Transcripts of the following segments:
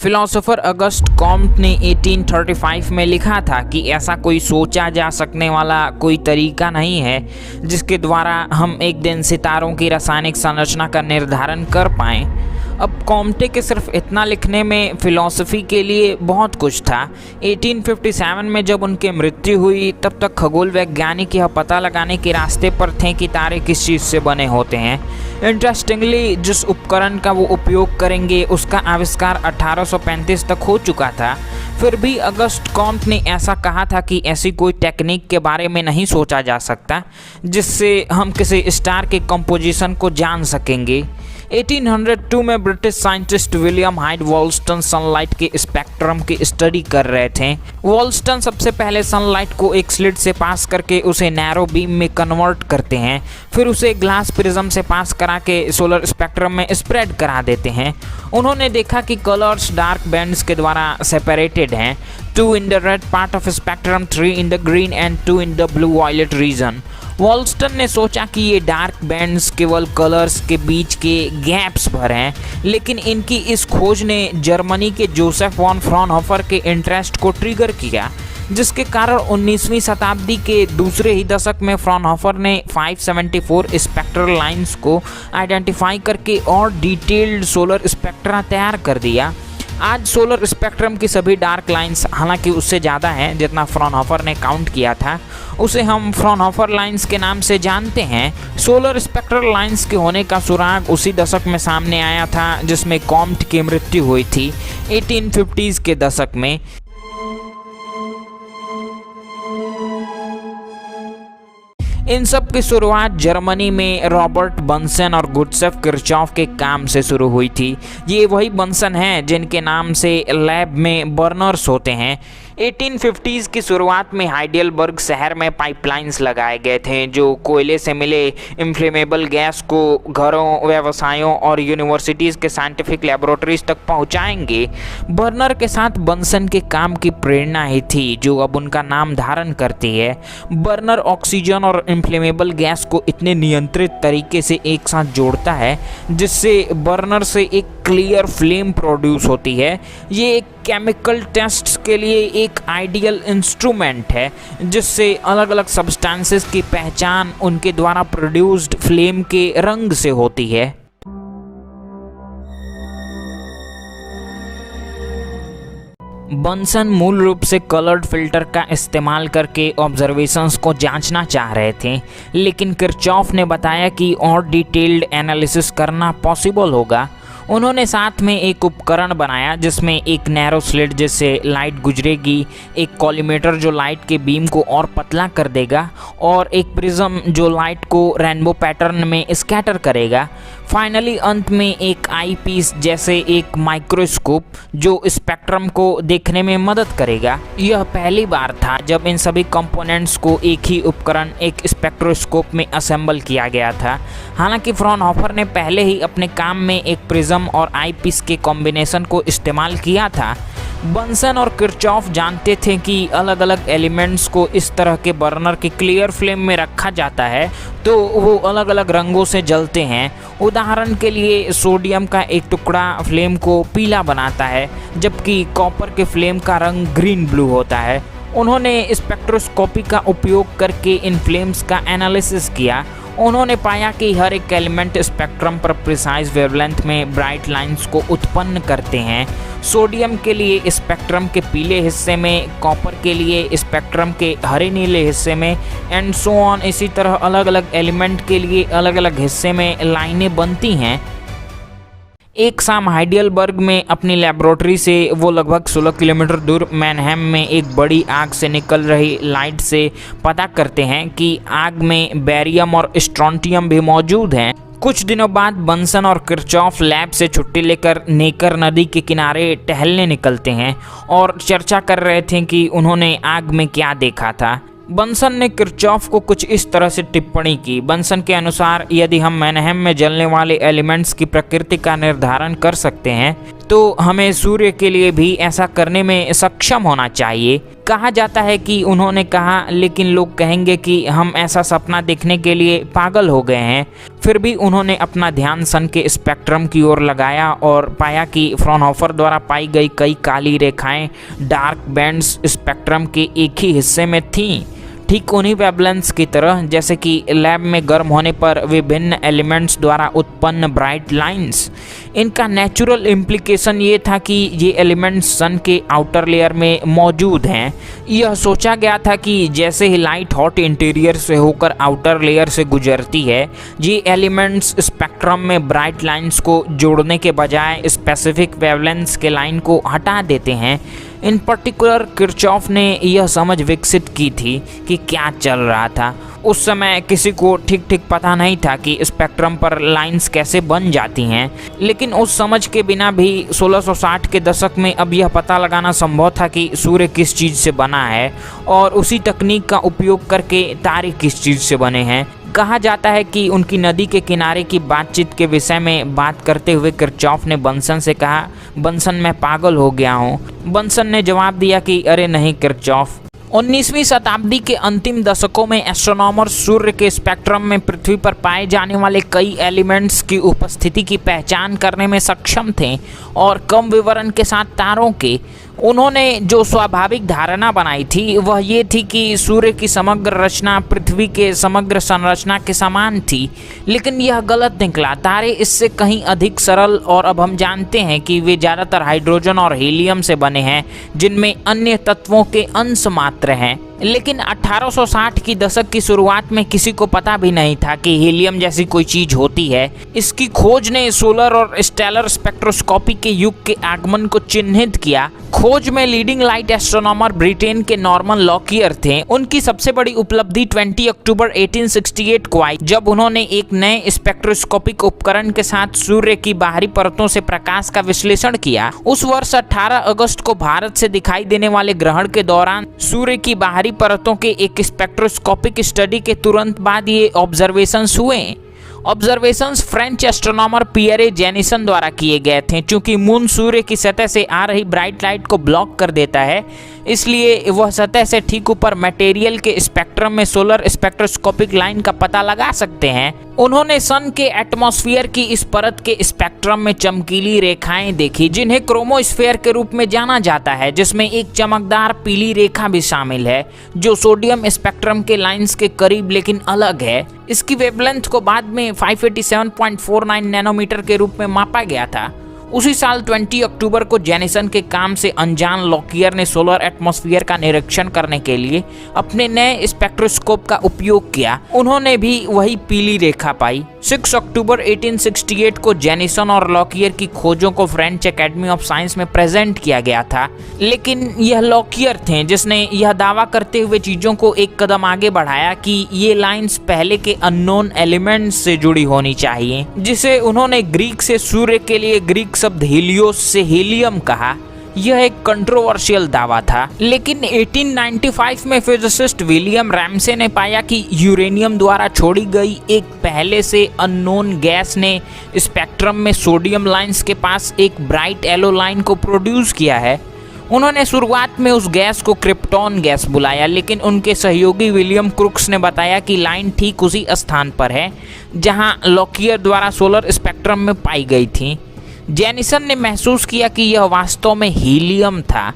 Philosopher August Comte ने 1835 में लिखा था कि ऐसा कोई सोचा जा सकने वाला कोई तरीका नहीं है जिसके द्वारा हम एक दिन सितारों की रासायनिक संरचना का निर्धारण कर पाएं। अब कॉम्टे के सिर्फ इतना लिखने में फिलॉसफी के लिए बहुत कुछ था। 1857 में जब उनकी मृत्यु हुई तब तक खगोल वैज्ञानिक यह पता लगाने के रास्ते पर थे कि तारे किस चीज़ से बने होते हैं। इंटरेस्टिंगली जिस उपकरण का वो उपयोग करेंगे उसका आविष्कार 1835 तक हो चुका था। फिर भी अगस्ट कॉम्ट ने ऐसा कहा था कि ऐसी कोई टेक्निक के बारे में नहीं सोचा जा सकता जिससे हम किसी स्टार के कंपोजिशन को जान सकेंगे। 1802 में British scientist William Hyde Wollaston sunlight के स्पेक्ट्रम की स्टडी कर रहे थे। वॉल्स्टन सबसे पहले सनलाइट को एक स्लिट से पास करके उसे नैरो बीम में कन्वर्ट करते हैं, फिर उसे ग्लास प्रिज्म से पास करा के सोलर स्पेक्ट्रम में स्प्रेड करा देते हैं। उन्होंने देखा कि कलर्स डार्क बैंड्स के द्वारा सेपरेटेड हैं, 2 in the red part of spectrum, 3 in the green and 2 in the blue violet region. Wollaston ने सोचा कि ये डार्क बैंड्स केवल कलर्स के बीच के गैप्स भर हैं, लेकिन इनकी इस खोज ने जर्मनी के जोसेफ वॉन फ्रॉनहोफर के इंटरेस्ट को ट्रिगर किया, जिसके कारण 19वीं शताब्दी के दूसरे ही दशक में फ्रॉनहोफर ने 574 स्पेक्ट्रल लाइंस को आइडेंटिफाई करके और डिटेल्ड सोलर स्पेक्ट्रा तैयार कर दिया। आज सोलर स्पेक्ट्रम की सभी डार्क लाइंस, हालांकि उससे ज़्यादा हैं जितना फ्रॉनहोफर ने काउंट किया था, उसे हम फ्रॉनहोफर लाइंस के नाम से जानते हैं। सोलर स्पेक्ट्रल लाइंस के होने का सुराग उसी दशक में सामने आया था जिसमें कॉम्ट की मृत्यु हुई थी, 1850s के दशक में। इन सब की शुरुआत जर्मनी में रॉबर्ट बंसन और गुस्ताव किरचॉफ के काम से शुरू हुई थी। ये वही बंसन हैं जिनके नाम से लैब में बर्नर्स होते हैं। 1850s की शुरुआत में हाइडेलबर्ग शहर में पाइपलाइंस लगाए गए थे जो कोयले से मिले इन्फ्लेमेबल गैस को घरों, व्यवसायों और यूनिवर्सिटीज़ के साइंटिफिक लेबोरेटरीज तक पहुंचाएंगे। बर्नर के साथ बंसन के काम की प्रेरणा ही थी जो अब उनका नाम धारण करती है। बर्नर ऑक्सीजन और इन्फ्लेमेबल गैस को इतने नियंत्रित तरीके से एक साथ जोड़ता है जिससे बर्नर से एक क्लियर फ्लेम प्रोड्यूस होती है। ये एक केमिकल टेस्ट्स के लिए एक आइडियल इंस्ट्रूमेंट है जिससे अलग अलग सब्सटेंसेस की पहचान उनके द्वारा प्रोड्यूस्ड फ्लेम के रंग से होती है। बंसन मूल रूप से कलर्ड फिल्टर का इस्तेमाल करके ऑब्जर्वेशंस को जांचना चाह रहे थे, लेकिन किरचॉफ ने बताया कि और डिटेल्ड एनालिसिस करना पॉसिबल होगा। उन्होंने साथ में एक उपकरण बनाया जिसमें एक नैरो स्लिट जिससे लाइट गुजरेगी, एक कॉलीमेटर जो लाइट के बीम को और पतला कर देगा और एक प्रिज्म जो लाइट को रेनबो पैटर्न में स्कैटर करेगा। फाइनली अंत में एक आई पीस जैसे एक माइक्रोस्कोप जो स्पेक्ट्रम को देखने में मदद करेगा। यह पहली बार था जब इन सभी कंपोनेंट्स को एक ही उपकरण, एक स्पेक्ट्रोस्कोप में असेंबल किया गया था। हालांकि फ्रॉनहोफर ने पहले ही अपने काम में एक प्रिज्म और आई पीस के कॉम्बिनेशन को इस्तेमाल किया था। बंसन और किरचॉफ जानते थे कि अलग अलग एलिमेंट्स को इस तरह के बर्नर की क्लियर फ्लेम में रखा जाता है तो वो अलग अलग रंगों से जलते हैं। उदाहरण के लिए सोडियम का एक टुकड़ा फ्लेम को पीला बनाता है जबकि कॉपर के फ्लेम का रंग ग्रीन ब्लू होता है। उन्होंने स्पेक्ट्रोस्कोपी का उपयोग करके इन फ्लेम्स का एनालिसिस किया। उन्होंने पाया कि हर एक एलिमेंट स्पेक्ट्रम पर प्रिसाइज वेवलेंथ में ब्राइट लाइंस को उत्पन्न करते हैं। सोडियम के लिए स्पेक्ट्रम के पीले हिस्से में, कॉपर के लिए स्पेक्ट्रम के हरे नीले हिस्से में एंड सो ऑन। इसी तरह अलग अलग एलिमेंट के लिए अलग अलग हिस्से में लाइनें बनती हैं। एक शाम हाइडेलबर्ग में अपनी लेबोरेटरी से वो लगभग 16 किलोमीटर दूर मैनहेम में एक बड़ी आग से निकल रही लाइट से पता करते हैं कि आग में बेरियम और स्ट्रोंटियम भी मौजूद हैं। कुछ दिनों बाद बंसन और किरचॉफ लैब से छुट्टी लेकर नेकर नदी के किनारे टहलने निकलते हैं और चर्चा कर रहे थे कि उन्होंने आग में क्या देखा था। बंसन ने किरचॉफ को कुछ इस तरह से टिप्पणी की। बंसन के अनुसार यदि हम मैनहेम में जलने वाले एलिमेंट्स की प्रकृति का निर्धारण कर सकते हैं तो हमें सूर्य के लिए भी ऐसा करने में सक्षम होना चाहिए। कहा जाता है कि उन्होंने कहा, लेकिन लोग कहेंगे कि हम ऐसा सपना देखने के लिए पागल हो गए हैं। फिर भी उन्होंने अपना ध्यान सन के स्पेक्ट्रम की ओर लगाया और पाया कि फ्रॉनहोफर द्वारा पाई गई कई काली रेखाएं डार्क बैंड्स स्पेक्ट्रम के एक ही हिस्से में थीं, ठीक उन्हीं वेवलेंथ्स की तरह जैसे कि लैब में गर्म होने पर विभिन्न एलिमेंट्स द्वारा उत्पन्न ब्राइट लाइंस। इनका नेचुरल इम्प्लीकेशन ये था कि ये एलिमेंट्स सन के आउटर लेयर में मौजूद हैं। यह सोचा गया था कि जैसे ही लाइट हॉट इंटीरियर से होकर आउटर लेयर से गुजरती है, ये एलिमेंट्स स्पेक्ट्रम में ब्राइट लाइंस को जोड़ने के बजाय स्पेसिफिक वेवलेंथ्स के लाइन को हटा देते हैं। इन पर्टिकुलर किरचॉफ ने यह समझ विकसित की थी कि क्या चल रहा था। उस समय किसी को ठीक ठीक पता नहीं था कि स्पेक्ट्रम पर लाइंस कैसे बन जाती हैं, लेकिन उस समझ के बिना भी 1660 के दशक में अब यह पता लगाना संभव था कि सूर्य किस चीज़ से बना है और उसी तकनीक का उपयोग करके तारे किस चीज़ से बने हैं। कहा जाता है कि उनकी नदी के किनारे की बातचीत के विषय में बात करते हुए किरचॉफ ने बंसन से कहा, बंसन मैं पागल हो गया हूँ। बंसन ने जवाब दिया कि अरे नहीं किरचॉफ। 19वीं शताब्दी के अंतिम दशकों में एस्ट्रोनॉमर्स सूर्य के स्पेक्ट्रम में पृथ्वी पर पाए जाने वाले कई एलिमेंट्स की उपस्थिति की पहचान करने में सक्षम थे और कम विवरण के साथ तारों के। उन्होंने जो स्वाभाविक धारणा बनाई थी वह ये थी कि सूर्य की समग्र रचना पृथ्वी के समग्र संरचना के समान थी, लेकिन यह गलत निकला। तारे इससे कहीं अधिक सरल और अब हम जानते हैं कि वे ज़्यादातर हाइड्रोजन और हीलियम से बने हैं, जिनमें अन्य तत्वों के अंश मात्र हैं। लेकिन 1860 की दशक की शुरुआत में किसी को पता भी नहीं था कि हीलियम जैसी कोई चीज होती है। इसकी खोज ने सोलर और स्टेलर स्पेक्ट्रोस्कोपी के युग के आगमन को चिन्हित किया। खोज में लीडिंग लाइट एस्ट्रोनॉमर ब्रिटेन के नॉर्मन लॉकियर थे। उनकी सबसे बड़ी उपलब्धि 20 अक्टूबर 1868 को आई, जब उन्होंने एक नए स्पेक्ट्रोस्कोपिक उपकरण के साथ सूर्य की बाहरी परतों से प्रकाश का विश्लेषण किया। उस वर्ष 18 अगस्त को भारत से दिखाई देने वाले ग्रहण के दौरान सूर्य की बाहरी परतों के एक स्पेक्ट्रोस्कोपिक स्टडी के तुरंत बाद ये ऑब्जर्वेशंस हुए। ऑब्जर्वेशंस फ्रेंच एस्ट्रोनॉमर पियरे जेनिसन द्वारा किए गए थे। चूंकि मून सूर्य की सतह से आ रही ब्राइट लाइट को ब्लॉक कर देता है, इसलिए वह सतह से ठीक ऊपर मटेरियल के स्पेक्ट्रम में सोलर स्पेक्ट्रोस्कोपिक लाइन का पता लगा सकते हैं। उन्होंने सन के एटमॉस्फेयर की इस परत के स्पेक्ट्रम में चमकीली रेखाएं देखी, जिन्हें क्रोमोस्फेयर के रूप में जाना जाता है, जिसमें एक चमकदार पीली रेखा भी शामिल है जो सोडियम स्पेक्ट्रम के लाइंस के करीब लेकिन अलग है। इसकी वेवलेंथ को बाद में 587.49 नैनोमीटर के रूप में मापा गया था। उसी साल 20 अक्टूबर को जेनिसन के काम से अनजान लॉकियर ने सोलर एटमॉस्फेयर का निरीक्षण करने के लिए अपने नए स्पेक्ट्रोस्कोप का उपयोग किया। उन्होंने भी वही पीली रेखा पाई। 6 अक्टूबर 1868 को जेनिसन और लॉकियर की खोजों को फ्रेंच एकेडमी ऑफ साइंस में प्रेजेंट किया गया था, लेकिन यह लॉकियर थे जिसने यह दावा करते हुए चीजों को एक कदम आगे बढ़ाया कि ये लाइंस पहले के अननोन एलिमेंट्स से जुड़ी होनी चाहिए, जिसे उन्होंने ग्रीक से सूर्य के लिए ग्रीक शब्द हीलियोस से हीलियम कहा। यह एक कंट्रोवर्शियल दावा था, लेकिन 1895 में फिजिसिस्ट विलियम रैमसे ने पाया कि यूरेनियम द्वारा छोड़ी गई एक पहले से अननोन गैस ने स्पेक्ट्रम में सोडियम लाइंस के पास एक ब्राइट येलो लाइन को प्रोड्यूस किया है। उन्होंने शुरुआत में उस गैस को क्रिप्टॉन गैस बुलाया, लेकिन उनके सहयोगी विलियम क्रुक्स ने बताया कि लाइन ठीक उसी स्थान पर है जहां लॉकियर द्वारा सोलर स्पेक्ट्रम में पाई गई थी। जेनिसन ने महसूस किया कि यह वास्तव में हीलियम था।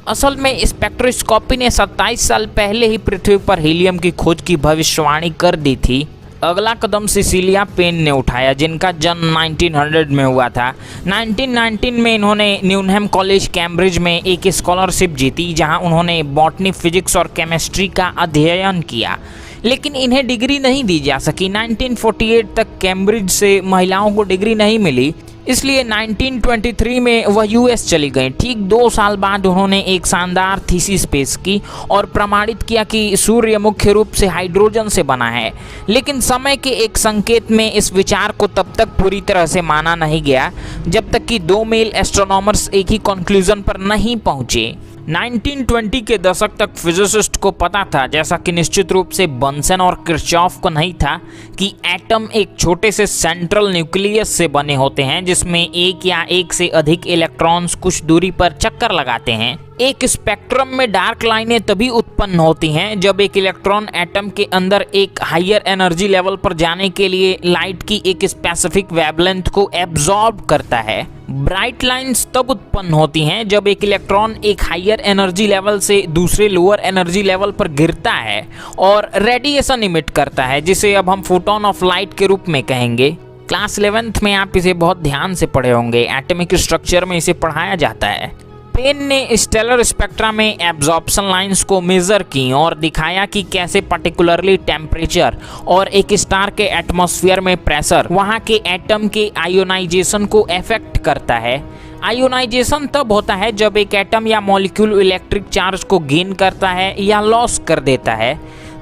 असल में स्पेक्ट्रोस्कोपी ने 27 साल पहले ही पृथ्वी पर हीलियम की खोज की भविष्यवाणी कर दी थी। अगला कदम सिसिलिया पेन ने उठाया, जिनका जन्म 1900 में हुआ था। 1919 में इन्होंने न्यूनहैम कॉलेज कैम्ब्रिज में एक स्कॉलरशिप जीती, जहां उन्होंने बॉटनी, फिजिक्स और केमिस्ट्री का अध्ययन किया, लेकिन इन्हें डिग्री नहीं दी जा सकी। 1948 तक कैम्ब्रिज से महिलाओं को डिग्री नहीं मिली, इसलिए 1923 में वह यूएस चली गई। ठीक 2 साल बाद उन्होंने एक शानदार थीसिस पेश की और प्रमाणित किया कि सूर्य मुख्य रूप से हाइड्रोजन से बना है, लेकिन समय के एक संकेत में इस विचार को तब तक पूरी तरह से माना नहीं गया जब तक कि 2 मेल एस्ट्रोनॉमर्स एक ही कंक्लूजन पर नहीं पहुंचे। 1920 के दशक तक फिजिसिस्ट को पता था, जैसा कि निश्चित रूप से बंसन और किरचॉफ को नहीं था, कि एटम एक छोटे से सेंट्रल न्यूक्लियस से बने होते हैं जिसमें एक या एक से अधिक इलेक्ट्रॉन्स कुछ दूरी पर चक्कर लगाते हैं। एक स्पेक्ट्रम में डार्क लाइनें तभी उत्पन्न होती हैं जब एक इलेक्ट्रॉन एटम के अंदर एक हायर एनर्जी लेवल पर जाने के लिए लाइट की एक स्पेसिफिक वेवलेंथ को एब्जॉर्ब करता है। ब्राइट लाइंस तब उत्पन्न होती हैं जब एक इलेक्ट्रॉन एक हायर एनर्जी लेवल से दूसरे लोअर एनर्जी लेवल पर गिरता है और रेडिएशन इमिट करता है, जिसे अब हम फोटोन ऑफ लाइट के रूप में कहेंगे। क्लास 11th में आप इसे बहुत ध्यान से पढ़े होंगे, एटॉमिक स्ट्रक्चर में इसे पढ़ाया जाता है। पेन ने स्टेलर स्पेक्ट्रा में एब्जॉर्प्शन लाइंस को मेजर की और दिखाया कि कैसे पर्टिकुलरली टेम्परेचर और एक स्टार के एटमॉस्फेयर में प्रेशर वहां के एटम के आयोनाइजेशन को अफेक्ट करता है। आयोनाइजेशन तब होता है जब एक एटम या मॉलिक्यूल इलेक्ट्रिक चार्ज को गेन करता है या लॉस कर देता है।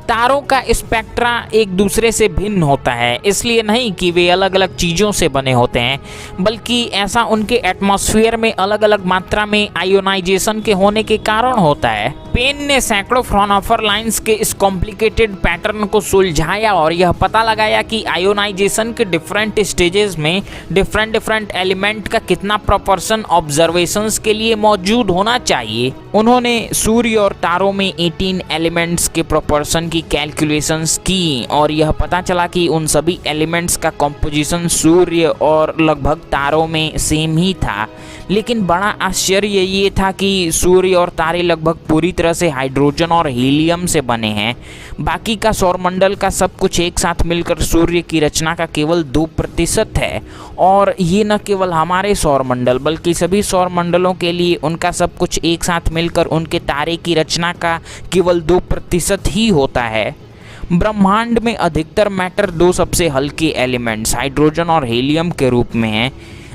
तारों का स्पेक्ट्रा एक दूसरे से भिन्न होता है, इसलिए नहीं कि वे अलग अलग चीज़ों से बने होते हैं, बल्कि ऐसा उनके एटमॉस्फेयर में अलग अलग मात्रा में आयोनाइजेशन के होने के कारण होता है। पेन ने सैकड़ों फ्राउनहोफर लाइंस के इस कॉम्प्लिकेटेड पैटर्न को सुलझाया और यह पता लगाया कि आयोनाइजेशन के डिफरेंट स्टेजेस में डिफरेंट एलिमेंट का कितना प्रोपोर्शन ऑब्जर्वेशंस के लिए मौजूद होना चाहिए। उन्होंने सूर्य और तारों में 18 एलिमेंट्स के प्रोपोर्शन की कैलकुलेशंस की और यह पता चला कि उन सभी एलिमेंट्स का कंपोजिशन सूर्य और लगभग तारों में सेम ही था। लेकिन बड़ा आश्चर्य ये था कि सूर्य और तारे लगभग पूरी तरह से हाइड्रोजन और हीलियम से बने हैं। बाकी का सौरमंडल का सब कुछ एक साथ मिलकर सूर्य की रचना का केवल 2% है। और ये न केवल हमारे सौरमंडल बल्कि सभी सौरमंडलों के लिए उनका सब कुछ एक साथ मिलकर उनके तारे की रचना का केवल 2% ही होता है। ब्रह्मांड में अधिकतर मैटर 2 सबसे हल्के एलिमेंट्स हाइड्रोजन और हीलियम के रूप में हैं।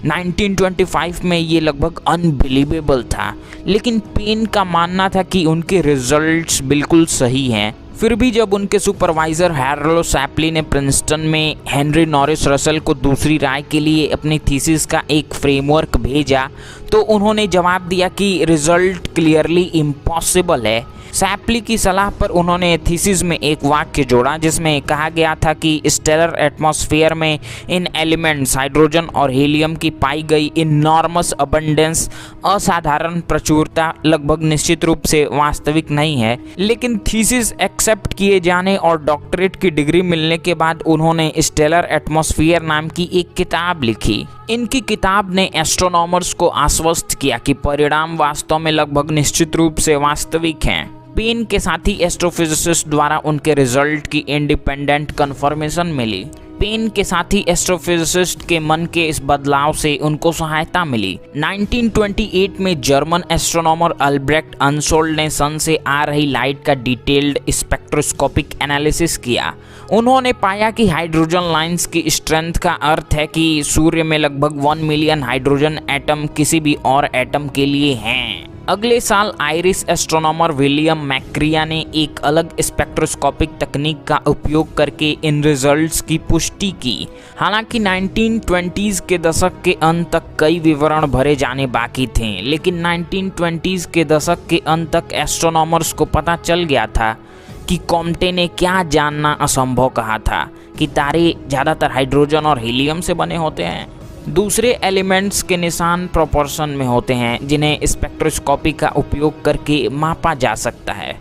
1925 में ये लगभग अनबिलीवेबल था, लेकिन पेन का मानना था कि उनके रिजल्ट्स बिल्कुल सही हैं। फिर भी जब उनके सुपरवाइजर हैरोल्ड शैप्ली ने प्रिंसटन में हेनरी नॉरिस रसल को दूसरी राय के लिए अपनी थीसिस का एक फ्रेमवर्क भेजा, तो उन्होंने जवाब दिया कि रिजल्ट क्लियरली इम्पॉसिबल है। शैप्ली की सलाह पर उन्होंने थीसिस में एक वाक्य जोड़ा जिसमें कहा गया था कि स्टेलर एटमॉस्फेयर में इन एलिमेंट्स हाइड्रोजन और हीलियम की पाई गई इनॉर्मस अबंडेंस असाधारण प्रचुरता लगभग निश्चित रूप से वास्तविक नहीं है। लेकिन थीसिस एक्सेप्ट किए जाने और डॉक्टरेट की डिग्री मिलने के बाद उन्होंने स्टेलर एटमॉस्फेयर नाम की एक किताब लिखी। इनकी किताब ने एस्ट्रोनॉमर्स को आश्वस्त किया कि परिणाम वास्तव में लगभग निश्चित रूप से वास्तविक हैं। पेन के साथ ही एस्ट्रोफिजिसिस्ट द्वारा उनके रिजल्ट की इंडिपेंडेंट कंफर्मेशन मिली। पेन के साथ ही एस्ट्रोफिजिसिस्ट के मन के इस बदलाव से उनको सहायता मिली। 1928 में जर्मन एस्ट्रोनॉमर अल्ब्रेक्ट अनसोल्ड ने सन से आ रही लाइट का डिटेल्ड स्पेक्ट्रोस्कोपिक एनालिसिस किया। उन्होंने पाया कि हाइड्रोजन लाइंस की स्ट्रेंथ का अर्थ है कि सूर्य में लगभग 1 मिलियन हाइड्रोजन एटम किसी भी और एटम के लिए हैं। अगले साल आयरिश एस्ट्रोनॉमर विलियम मैक्रिया ने एक अलग स्पेक्ट्रोस्कोपिक तकनीक का उपयोग करके इन रिजल्ट्स की पुष्टि की। हालांकि 1920s के दशक के अंत तक कई विवरण भरे जाने बाकी थे, लेकिन 1920s के दशक के अंत तक एस्ट्रोनॉमर्स को पता चल गया था कि कॉम्टे ने क्या जानना असंभव कहा था कि तारे ज़्यादातर हाइड्रोजन और हीलियम से बने होते हैं। दूसरे एलिमेंट्स के निशान प्रोपोर्शन में होते हैं जिन्हें स्पेक्ट्रोस्कोपी का उपयोग करके मापा जा सकता है।